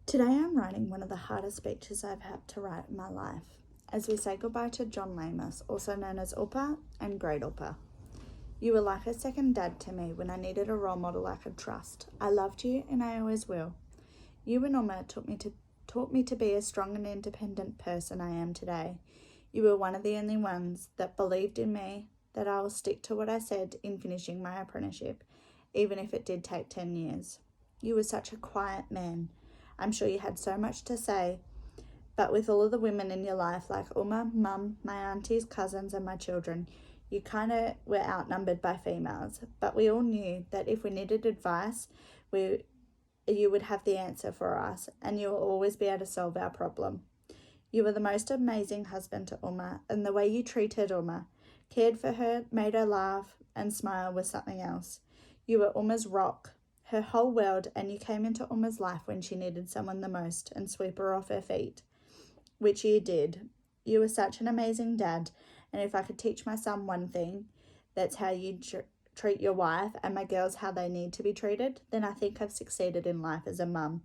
Today I'm writing one of the hardest speeches I've had to write in my life, as we say goodbye to John Lamus, also known as Upa and Great Upa. You were like a second dad to me when I needed a role model I could trust. I loved you and I always will. You and Uma taught me to be a strong and independent person I am today. You were one of the only ones that believed in me, that I will stick to what I said in finishing my apprenticeship, even if it did take 10 years. You were such a quiet man. I'm sure you had so much to say, but with all of the women in your life, like Uma, Mum, my aunties, cousins, and my children, you kind of were outnumbered by females. But we all knew that if we needed advice, you would have the answer for us, and you will always be able to solve our problem. You were the most amazing husband to Uma, and the way you treated Uma, cared for her, made her laugh and smile was something else. You were Uma's rock, her whole world, and you came into Uma's life when she needed someone the most and sweep her off her feet, which you did. You were such an amazing dad, and if I could teach my son one thing, that's how you treat your wife and my girls how they need to be treated, then I think I've succeeded in life as a mum.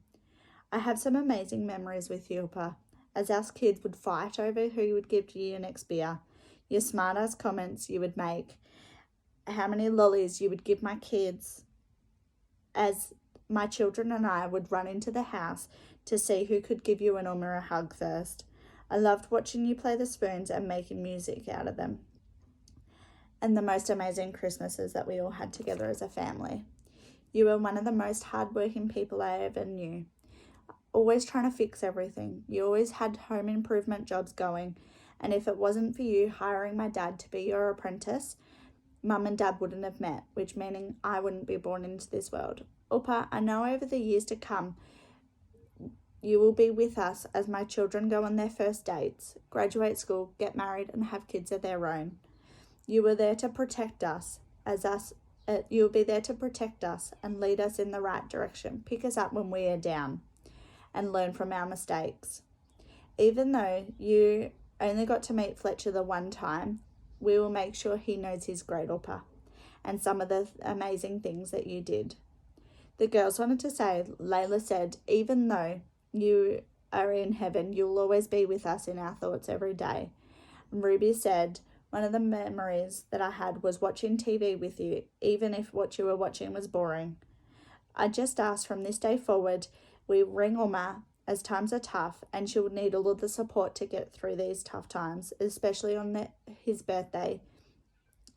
I have some amazing memories with you, Upa, as us kids would fight over who would give you your next beer, your smart-ass comments you would make, how many lollies you would give my kids, as my children and I would run into the house to see who could give you and Uma a hug first. I loved watching you play the spoons and making music out of them. And the most amazing Christmases that we all had together as a family. You were one of the most hardworking people I ever knew. Always trying to fix everything. You always had home improvement jobs going. And if it wasn't for you hiring my dad to be your apprentice, Mum and Dad wouldn't have met, which meaning I wouldn't be born into this world. Upa, I know over the years to come, you will be with us as my children go on their first dates, graduate school, get married, and have kids of their own. You were there to protect us, you will be there to protect us and lead us in the right direction, pick us up when we are down, and learn from our mistakes. Even though you only got to meet Fletcher the one time, we will make sure he knows his Great Upa and some of the amazing things that you did. The girls wanted to say, Layla said, even though you are in heaven, you'll always be with us in our thoughts every day. And Ruby said, one of the memories that I had was watching TV with you, even if what you were watching was boring. I just asked from this day forward, we ring Uma as times are tough, and she will need all of the support to get through these tough times, especially on his birthday,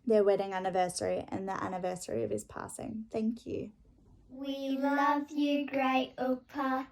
their wedding anniversary, and the anniversary of his passing. Thank you. We love you, Great Upa.